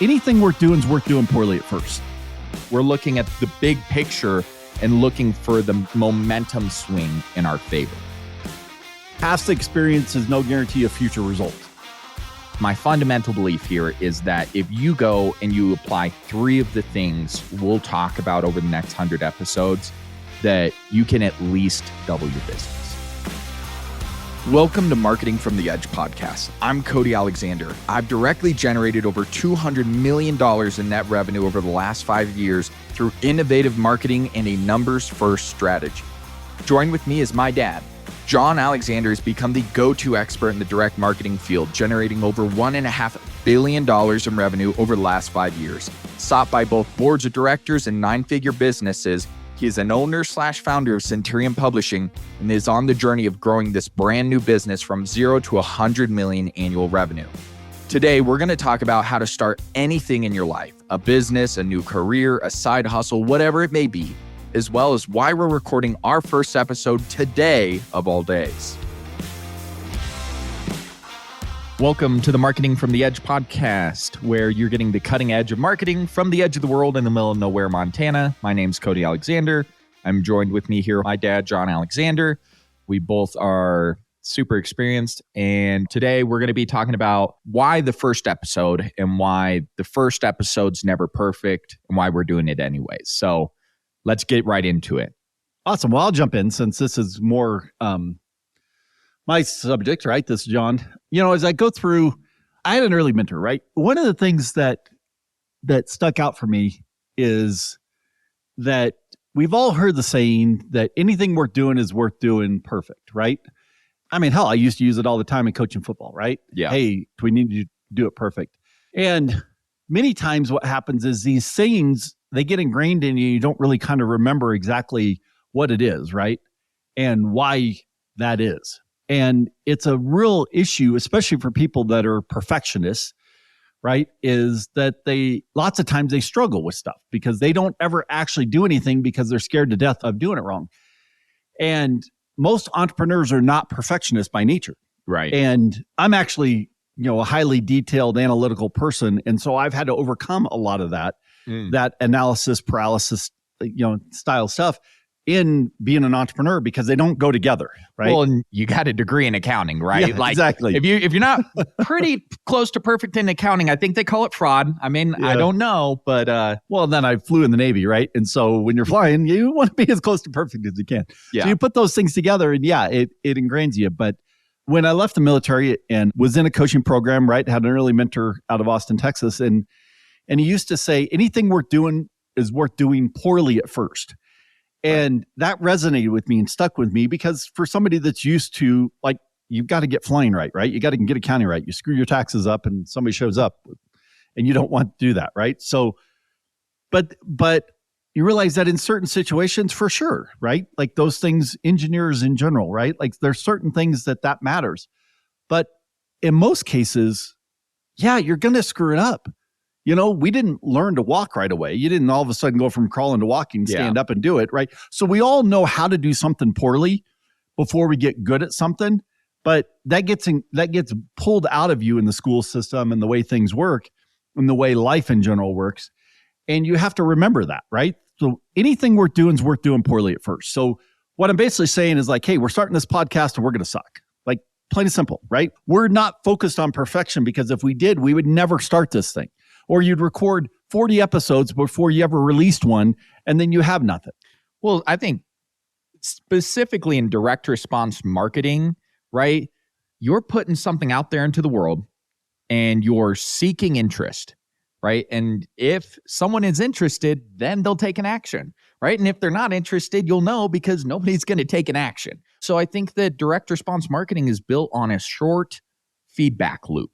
anything worth doing is worth doing poorly at first. We're looking at the big picture and looking for the momentum swing in our favor. Past experience is no guarantee of future results. My fundamental belief here is that if you go and you apply 3 of the things we'll talk about over the next 100 episodes, that you can at least double your business. Welcome to Marketing from the Edge podcast. I'm Cody Alexander. I've directly generated over $200 million in net revenue over the last 5 years through innovative marketing and a numbers-first strategy. Join with me is my dad. John Alexander has become the go-to expert in the direct marketing field, generating over $1.5 billion in revenue over the last 5 years. Sought by both boards of directors and 9-figure businesses, he is an owner/founder of Centurion Publishing and is on the journey of growing this brand new business from 0 to 100 million annual revenue. Today, we're going to talk about how to start anything in your life, a business, a new career, a side hustle, whatever it may be, as well as why we're recording our first episode today of all days. Welcome to the Marketing from the Edge podcast, where you're getting the cutting edge of marketing from the edge of the world in the middle of nowhere, Montana. My name's Cody Alexander. I'm joined with me here, my dad, John Alexander. We both are super experienced. And today we're going to be talking about why the first episode and why the first episode's never perfect and why we're doing it anyways. So let's get right into it. Awesome. Well, I'll jump in since this is more my subject, right? This is John. As I go through, I had an early mentor, right? One of the things that stuck out for me is that we've all heard the saying that anything worth doing is worth doing perfect, right? I mean, hell, I used to use it all the time in coaching football, right? Yeah. Hey, we need to do it perfect. And many times what happens is these sayings, they get ingrained in you. You don't really kind of remember exactly what it is, right? And why that is. And it's a real issue, especially for people that are perfectionists, right? Is that lots of times they struggle with stuff because they don't ever actually do anything because they're scared to death of doing it wrong. And most entrepreneurs are not perfectionists by nature. Right. And I'm actually, a highly detailed analytical person. And so I've had to overcome a lot of that analysis paralysis, style stuff in being an entrepreneur because they don't go together, right? Well, and you got a degree in accounting, right? Yeah, exactly. If you're not pretty close to perfect in accounting, I think they call it fraud. I mean, I don't know, but well, then I flew in the Navy, right? And so when you're flying, you want to be as close to perfect as you can. Yeah. So you put those things together, and it ingrains you. But when I left the military and was in a coaching program, right, had an early mentor out of Austin, Texas, and he used to say, anything worth doing is worth doing poorly at first. And that resonated with me and stuck with me because for somebody that's used to, like, you've got to get flying right? You got to get accounting right. You screw your taxes up and somebody shows up and you don't want to do that, right? So, but you realize that in certain situations, for sure, right? Like those things, engineers in general, right? Like there's certain things that matters. But in most cases, you're going to screw it up. We didn't learn to walk right away. You didn't all of a sudden go from crawling to walking, stand up and do it, right? So we all know how to do something poorly before we get good at something, but that gets pulled out of you in the school system and the way things work and the way life in general works. And you have to remember that, right? So anything worth doing is worth doing poorly at first. So what I'm basically saying is like, hey, we're starting this podcast and we're going to suck. Like plain and simple, right? We're not focused on perfection because if we did, we would never start this thing. Or you'd record 40 episodes before you ever released one, and then you have nothing. Well, I think specifically in direct response marketing, right? You're putting something out there into the world and you're seeking interest, right? And if someone is interested, then they'll take an action, right? And if they're not interested, you'll know because nobody's going to take an action. So I think that direct response marketing is built on a short feedback loop,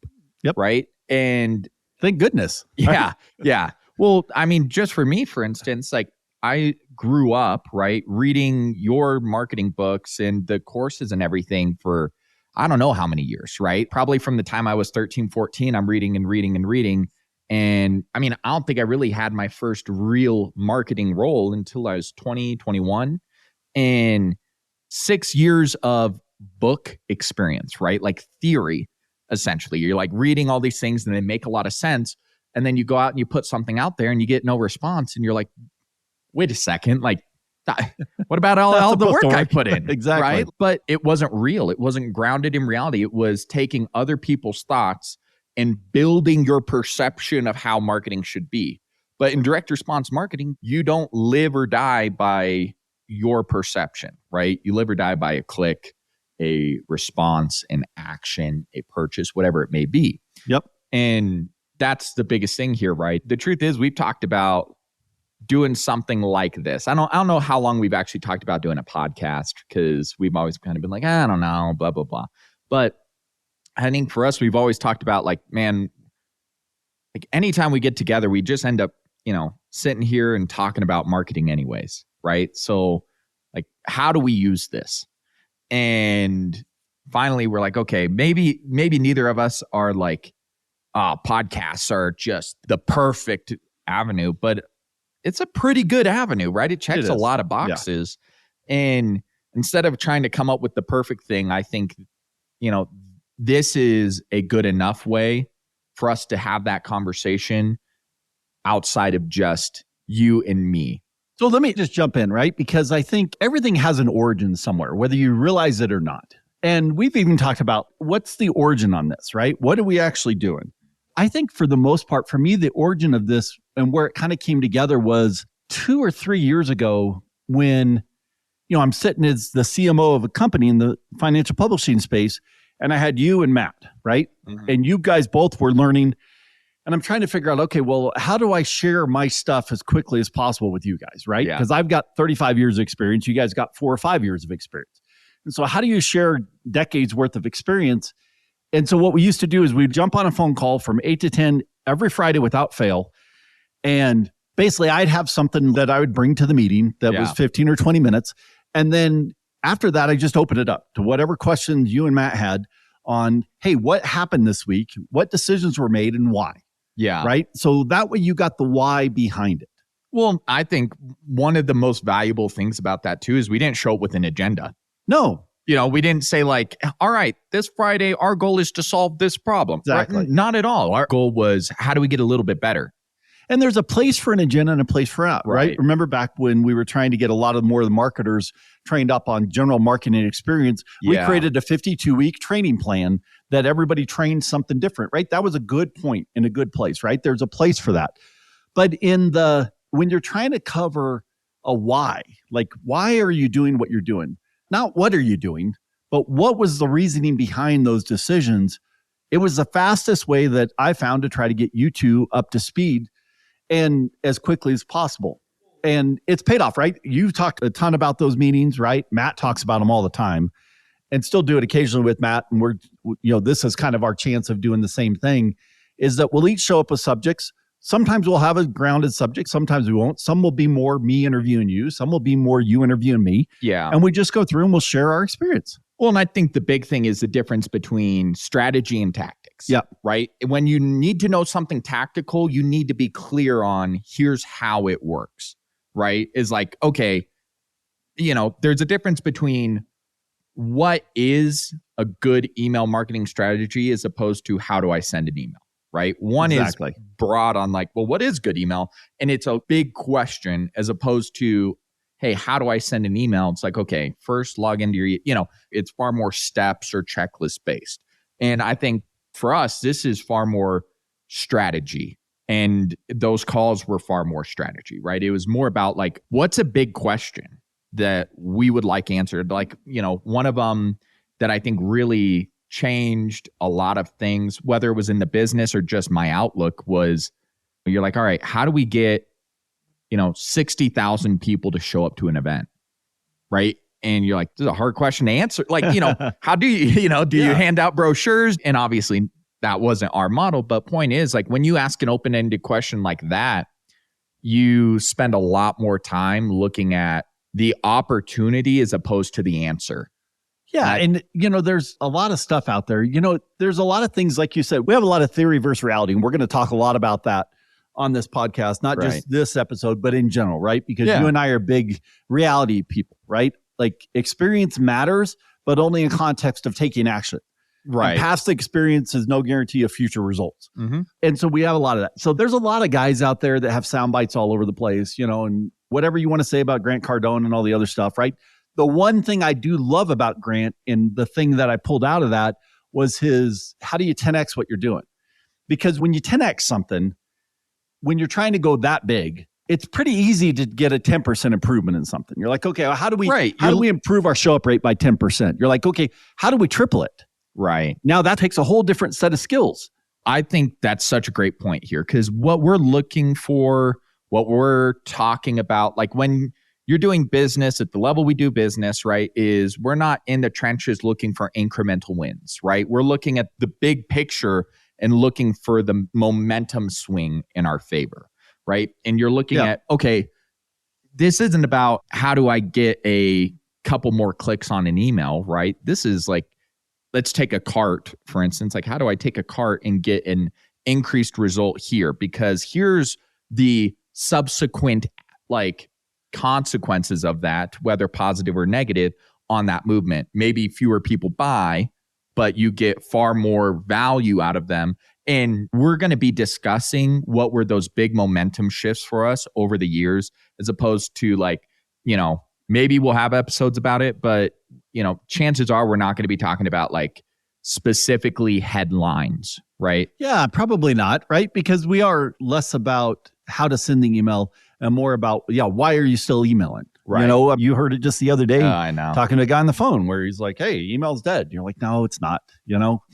right? And thank goodness. Yeah. Well, I mean, just for me, for instance, like I grew up, right, reading your marketing books and the courses and everything for, I don't know how many years, right? Probably from the time I was 13, 14, I'm reading. And I mean, I don't think I really had my first real marketing role until I was 20, 21. And 6 years of book experience, right? Like theory, essentially. You're like reading all these things and they make a lot of sense. And then you go out and you put something out there and you get no response. And you're like, wait a second, like, what about all the work I put in? Exactly. Right? But it wasn't real. It wasn't grounded in reality. It was taking other people's thoughts and building your perception of how marketing should be. But in direct response marketing, you don't live or die by your perception, right? You live or die by a click, a response, an action, a purchase, whatever it may be. Yep. And that's the biggest thing here, right? The truth is, we've talked about doing something like this. I don't know how long we've actually talked about doing a podcast, because we've always kind of been like, I don't know, blah, blah, blah. But I think for us, we've always talked about like, man, like anytime we get together, we just end up, sitting here and talking about marketing anyways, right? So like, how do we use this? And finally, we're like, okay, maybe neither of us are like, podcasts are just the perfect avenue, but it's a pretty good avenue, right? It checks a lot of boxes. Yeah. And instead of trying to come up with the perfect thing, I think, this is a good enough way for us to have that conversation outside of just you and me. So let me just jump in, right? Because I think everything has an origin somewhere, whether you realize it or not. And we've even talked about what's the origin on this, right? What are we actually doing? I think for the most part, for me, the origin of this and where it kind of came together was 2 or 3 years ago when, I'm sitting as the CMO of a company in the financial publishing space, and I had you and Matt, right? Mm-hmm. And you guys both were learning, and I'm trying to figure out, okay, well, how do I share my stuff as quickly as possible with you guys, right? Because I've got 35 years of experience. You guys got 4 or 5 years of experience. And so how do you share decades worth of experience? And so what we used to do is we'd jump on a phone call from 8 to 10 every Friday without fail. And basically I'd have something that I would bring to the meeting that was 15 or 20 minutes. And then after that, I just opened it up to whatever questions you and Matt had on, hey, what happened this week? What decisions were made and why? Yeah. Right. So that way you got the why behind it. Well, I think one of the most valuable things about that too is we didn't show up with an agenda. No. We didn't say like, all right, this Friday, our goal is to solve this problem. Exactly. Right? Not at all. Our goal was, how do we get a little bit better? And there's a place for an agenda and a place for out, right? Remember back when we were trying to get a lot of more of the marketers trained up on general marketing experience, we created a 52-week training plan that everybody trained something different, right? That was a good point in a good place, right? There's a place for that. But when you're trying to cover a why, like why are you doing what you're doing? Not what are you doing, but what was the reasoning behind those decisions? It was the fastest way that I found to try to get you two up to speed and as quickly as possible. And it's paid off, right? You've talked a ton about those meetings, right? Matt talks about them all the time and still do it occasionally with Matt. And this is kind of our chance of doing the same thing, is that we'll each show up with subjects. Sometimes we'll have a grounded subject. Sometimes we won't. Some will be more me interviewing you. Some will be more you interviewing me. Yeah. And we just go through and we'll share our experience. Well, and I think the big thing is the difference between strategy and tactics. Yeah. Right? When you need to know something tactical, you need to be clear on here's how it works. Right? Is like, okay, there's a difference between what is a good email marketing strategy as opposed to how do I send an email? Right? One is broad on like, well, what is good email? And it's a big question as opposed to, hey, how do I send an email? It's like, okay, first log into your, it's far more steps or checklist based. And I think for us, this is far more strategy. And those calls were far more strategy, right? It was more about like, what's a big question that we would like answered? Like, one of them that I think really changed a lot of things, whether it was in the business or just my outlook, was you're like, all right, how do we get 60,000 people to show up to an event, right? And you're like, this is a hard question to answer. Like, how do you, you hand out brochures? And obviously that wasn't our model. But point is, like, when you ask an open-ended question like that, you spend a lot more time looking at the opportunity as opposed to the answer. Yeah. And, there's a lot of stuff out there. There's a lot of things, like you said, we have a lot of theory versus reality. And we're going to talk a lot about that on this podcast, not just this episode, but in general, right? Because you and I are big reality people, right? Like experience matters, but only in context of taking action. Right. And past experience is no guarantee of future results. Mm-hmm. And so we have a lot of that. So there's a lot of guys out there that have sound bites all over the place, and whatever you want to say about Grant Cardone and all the other stuff, right? The one thing I do love about Grant, and the thing that I pulled out of that, was his, how do you 10X what you're doing? Because when you 10X something, when you're trying to go that big, it's pretty easy to get a 10% improvement in something. You're like, okay, well, how do we improve our show up rate by 10%? You're like, okay, how do we triple it? Right. Now that takes a whole different set of skills. I think that's such a great point here, because what we're looking for, what we're talking about, like when you're doing business at the level we do business, right, is we're not in the trenches looking for incremental wins, right? We're looking at the big picture and looking for the momentum swing in our favor, right? And you're looking at, okay, this isn't about how do I get a couple more clicks on an email, right? This is like, let's take a cart, for instance. Like, how do I take a cart and get an increased result here? Because here's the subsequent like consequences of that, whether positive or negative, on that movement. Maybe fewer people buy, but you get far more value out of them. And we're going to be discussing what were those big momentum shifts for us over the years, as opposed to like, maybe we'll have episodes about it, but chances are we're not going to be talking about like specifically headlines, right? Yeah, probably not, right? Because we are less about how to send the email and more about, why are you still emailing? Right. You heard it just the other day, I know. talking to a guy on the phone where he's like, hey, email's dead. You're like, no, it's not,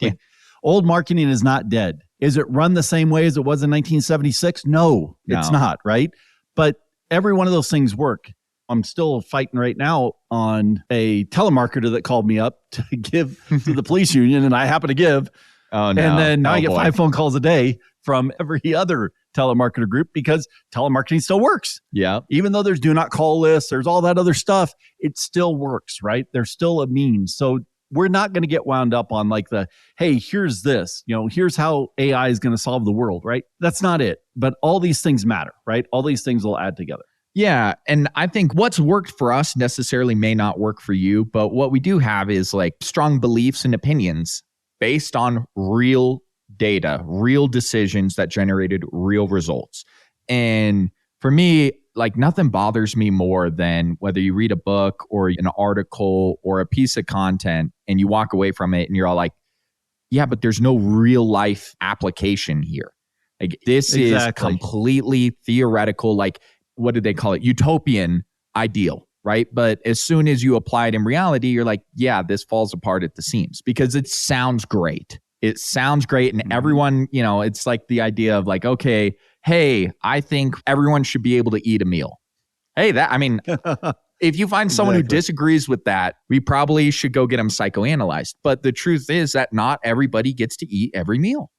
Like, old marketing is not dead. Is it run the same way as it was in 1976? No, it's not, right? But every one of those things work. I'm still fighting right now on a telemarketer that called me up to give to the police union, and I happen to give. Oh, no. And then now I get 5 phone calls a day from every other telemarketer group, because telemarketing still works. Yeah. Even though there's do not call lists, there's all that other stuff, it still works, right? There's still a means. So we're not going to get wound up on like hey, here's this, here's how AI is going to solve the world, right? That's not it. But all these things matter, right? All these things will add together. Yeah. And I think what's worked for us necessarily may not work for you, but what we do have is like strong beliefs and opinions based on real data, real decisions that generated real results. And for me, like nothing bothers me more than whether you read a book or an article or a piece of content and you walk away from it and you're all like, yeah, but there's no real life application here. Like this is completely theoretical, like what did they call it? Utopian ideal, right? But as soon as you apply it in reality, you're like, yeah, this falls apart at the seams because it sounds great. It sounds great. And everyone, it's like the idea of like, okay, hey, I think everyone should be able to eat a meal. Hey, if you find someone who disagrees with that, we probably should go get them psychoanalyzed. But the truth is that not everybody gets to eat every meal.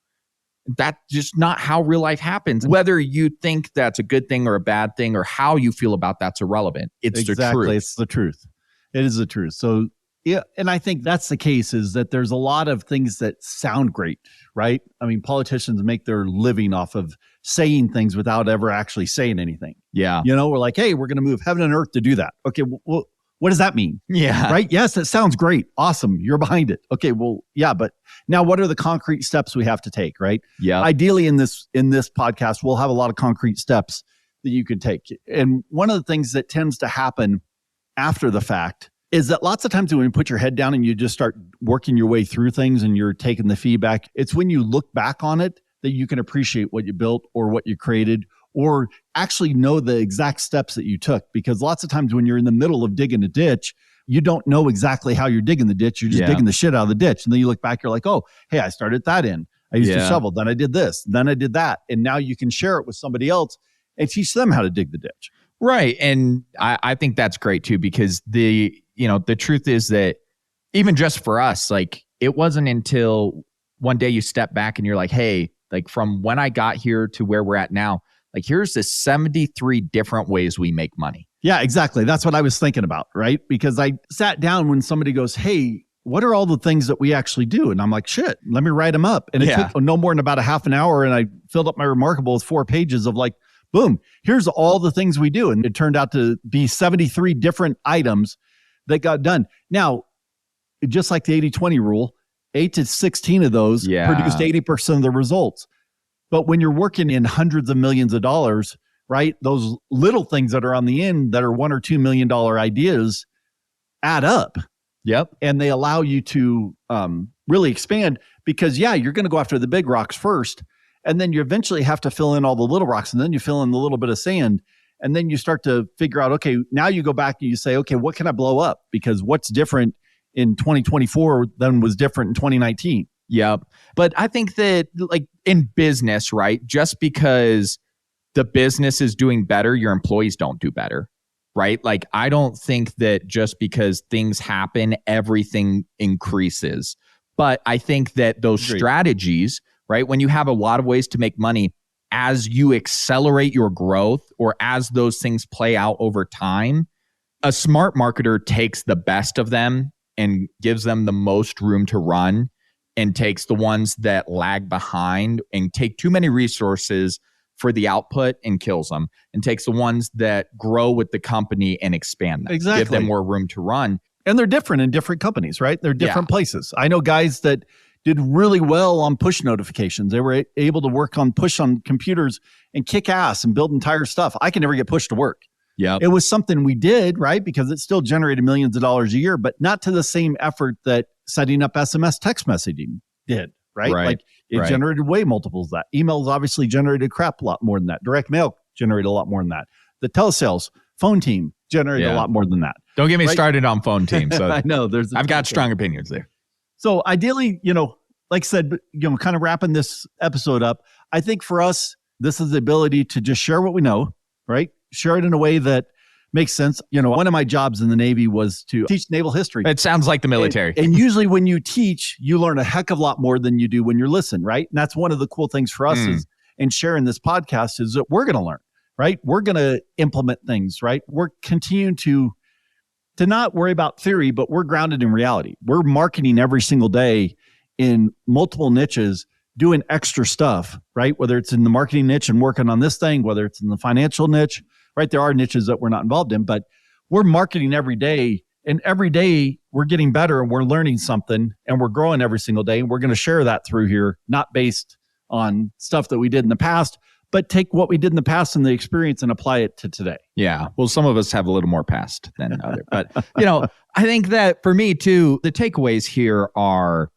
That's just not how real life happens. Whether you think that's a good thing or a bad thing or how you feel about that's irrelevant. It's the truth. It's the truth. It is the truth. So, yeah, and I think that's the case, is that there's a lot of things that sound great, right? I mean, politicians make their living off of saying things without ever actually saying anything. Yeah. We're like, hey, we're going to move heaven and earth to do that. Okay, well, what does that mean? Yeah. Right? Yes, that sounds great. Awesome. You're behind it. Okay, well, yeah, but now what are the concrete steps we have to take, right? Yeah. Ideally in this podcast, we'll have a lot of concrete steps that you can take. And one of the things that tends to happen after the fact is that lots of times when you put your head down and you just start working your way through things and you're taking the feedback, it's when you look back on it that you can appreciate what you built or what you created, or actually know the exact steps that you took. Because lots of times when you're in the middle of digging a ditch, you don't know exactly how you're digging the ditch. You're just digging the shit out of the ditch. And then you look back, you're like, oh, hey, I started that end. I used to shovel. Then I did this. Then I did that. And now you can share it with somebody else and teach them how to dig the ditch. Right. And I think that's great too, because the truth is that even just for us, like it wasn't until one day you step back and you're like, hey, like from when I got here to where we're at now, like here's the 73 different ways we make money. Yeah, exactly. That's what I was thinking about, right? Because I sat down when somebody goes, hey, what are all the things that we actually do? And I'm like, shit, let me write them up. And it took no more than about a half an hour. And I filled up my Remarkable with 4 pages of like, boom, here's all the things we do. And it turned out to be 73 different items that got done. Now, just like the 80-20 rule, 8 to 16 of those produced 80% of the results. But when you're working in hundreds of millions of dollars, right, those little things that are on the end that are $1 or $2 million ideas add up. Yep. And they allow you to really expand because, you're going to go after the big rocks first. And then you eventually have to fill in all the little rocks. And then you fill in the little bit of sand. And then you start to figure out, okay, now you go back and you say, okay, what can I blow up? Because what's different in 2024 than was different in 2019? Yep. But I think that like in business, right, just because the business is doing better, your employees don't do better, right? Like I don't think that just because things happen, everything increases. But I think that those strategies, right, when you have a lot of ways to make money, as you accelerate your growth or as those things play out over time, a smart marketer takes the best of them and gives them the most room to run and takes the ones that lag behind and take too many resources for the output and kills them, and takes the ones that grow with the company and expand them. Exactly. Give them more room to run. And they're different in different companies, right? They're different places. I know guys that did really well on push notifications. They were able to work on push on computers and kick ass and build entire stuff. I can never get pushed to work. Yeah, it was something we did, right? Because it still generated millions of dollars a year, but not to the same effort that setting up SMS text messaging did, right? Like it generated way multiples of that. Emails obviously generated crap a lot more than that. Direct mail generated a lot more than that. The telesales phone team generated a lot more than that. Don't get me started on phone team. So I know I've got strong opinions there. So ideally, like I said, kind of wrapping this episode up, I think for us, this is the ability to just share what we know, right? Share it in a way that makes sense. One of my jobs in the Navy was to teach naval history. It sounds like the military. And usually when you teach, you learn a heck of a lot more than you do when you listen, right? And that's one of the cool things for us is in sharing this podcast is that we're going to learn, right? We're going to implement things, right? We're continuing to not worry about theory, but we're grounded in reality. We're marketing every single day in multiple niches, doing extra stuff, right? Whether it's in the marketing niche and working on this thing, whether it's in the financial niche, right? There are niches that we're not involved in, but we're marketing every day. And every day we're getting better and we're learning something and we're growing every single day. And we're going to share that through here, not based on stuff that we did in the past, but take what we did in the past and the experience and apply it to today. Yeah. Well, some of us have a little more past than others. But, I think that for me too, the takeaways here are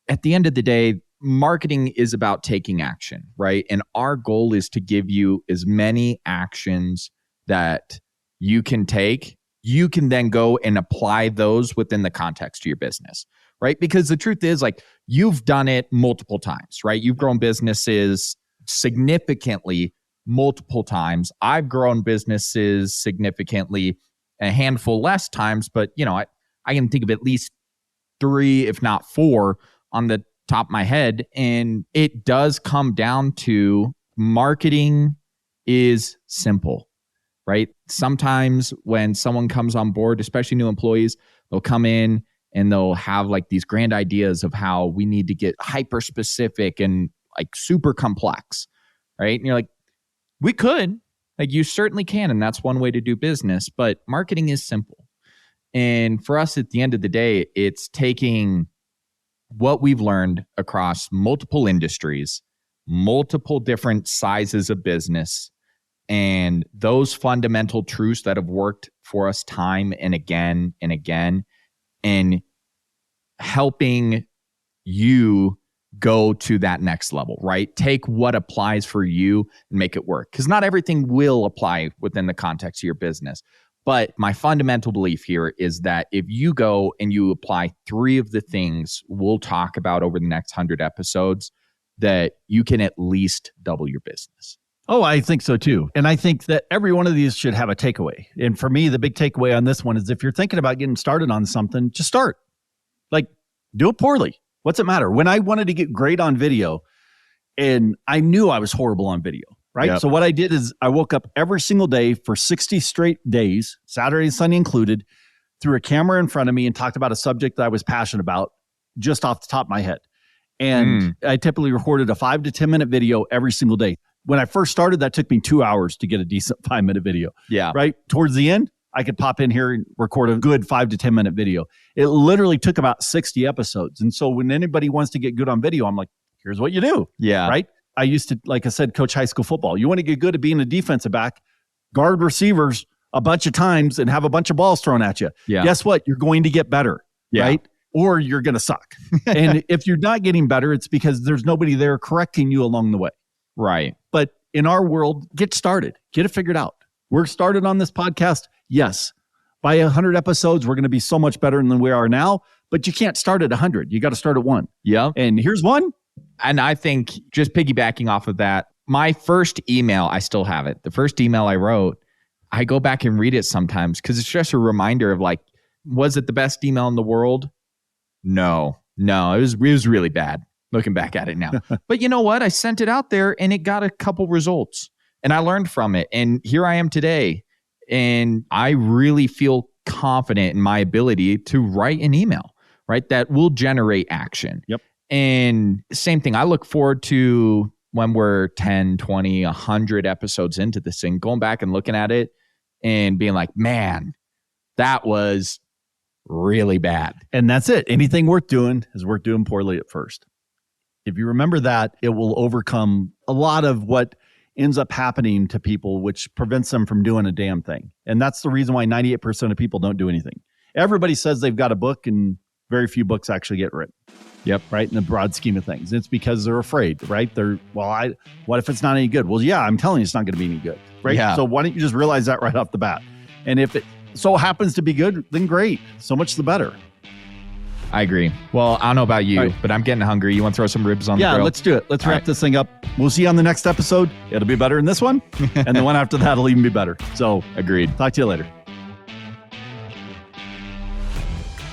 at the end of the day, marketing is about taking action, right? And our goal is to give you as many actions that you can take. You can then go and apply those within the context of your business, right? Because the truth is, like, you've done it multiple times, right? You've grown businesses significantly multiple times. I've grown businesses significantly a handful less times, but, I can think of at least 3, if not 4 on the top of my head. And it does come down to marketing is simple, right? Sometimes when someone comes on board, especially new employees, they'll come in and they'll have like these grand ideas of how we need to get hyper specific and like super complex, right? And you're like, we could, like you certainly can. And that's one way to do business, but marketing is simple. And for us at the end of the day, it's taking what we've learned across multiple industries, multiple different sizes of business, and those fundamental truths that have worked for us time and again, and helping you go to that next level, right? Take what applies for you and make it work. Because not everything will apply within the context of your business. But my fundamental belief here is that if you go and you apply 3 of the things we'll talk about over the next 100 episodes, that you can at least double your business. Oh, I think so too. And I think that every one of these should have a takeaway. And for me, the big takeaway on this one is if you're thinking about getting started on something, just start. Like, do it poorly. What's it matter? When I wanted to get great on video, and I knew I was horrible on video, right? Yep. So what I did is I woke up every single day for 60 straight days, Saturday and Sunday included, threw a camera in front of me and talked about a subject that I was passionate about just off the top of my head. And I typically recorded a 5 to 10 minute video every single day. When I first started, that took me 2 hours to get a decent 5-minute video. Yeah. Right. Towards the end, I could pop in here and record a good 5 to 10 minute video. It literally took about 60 episodes. And so when anybody wants to get good on video, I'm like, here's what you do. Yeah. Right. I used to, like I said, coach high school football. You want to get good at being a defensive back, guard receivers a bunch of times and have a bunch of balls thrown at you. Yeah. Guess what? You're going to get better. Yeah. Right. Or you're going to suck. And if you're not getting better, it's because there's nobody there correcting you along the way. Right. But in our world, get started, get it figured out. We're started on this podcast. Yes. By 100 episodes, we're going to be so much better than we are now, but you can't start at 100. You got to start at 1. Yeah. And here's one. And I think just piggybacking off of that, my first email, I still have it. The first email I wrote, I go back and read it sometimes because it's just a reminder of like, was it the best email in the world? No, it was really bad looking back at it now. But you know what? I sent it out there and it got a couple results and I learned from it. And here I am today. And I really feel confident in my ability to write an email, right? That will generate action. Yep. And same thing. I look forward to when we're 10, 20, 100 episodes into this thing, going back and looking at it and being like, man, that was really bad. And that's it. Anything worth doing is worth doing poorly at first. If you remember that, it will overcome a lot of what ends up happening to people, which prevents them from doing a damn thing. And that's the reason why 98% of people don't do anything. Everybody says they've got a book and very few books actually get written. Yep. Right. In the broad scheme of things. It's because they're afraid, right? What if it's not any good? Well, yeah, I'm telling you, it's not going to be any good. Right. Yeah. So why don't you just realize that right off the bat? And if it so happens to be good, then great. So much the better. I agree. Well, I don't know about you, right, but I'm getting hungry. You want to throw some ribs on the grill? Yeah, let's do it. Let's wrap this thing up. We'll see you on the next episode. It'll be better than this one. And the one after that will even be better. So agreed. Talk to you later.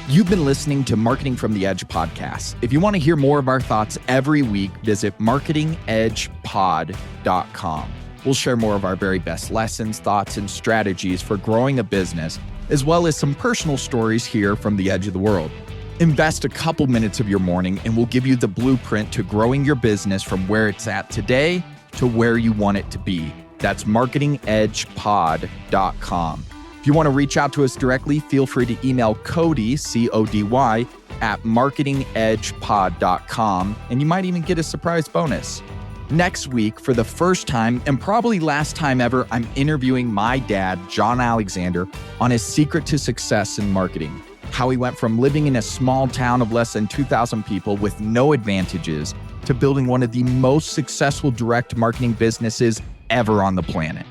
You've been listening to Marketing from the Edge podcast. If you want to hear more of our thoughts every week, visit marketingedgepod.com. We'll share more of our very best lessons, thoughts, and strategies for growing a business, as well as some personal stories here from the edge of the world. Invest a couple minutes of your morning and we'll give you the blueprint to growing your business from where it's at today to where you want it to be. That's marketingedgepod.com. If you want to reach out to us directly, feel free to email Cody, C-O-D-Y, at marketingedgepod.com, and you might even get a surprise bonus. Next week, for the first time and probably last time ever, I'm interviewing my dad, John Alexander, on his secret to success in marketing. How he went from living in a small town of less than 2,000 people with no advantages to building one of the most successful direct marketing businesses ever on the planet.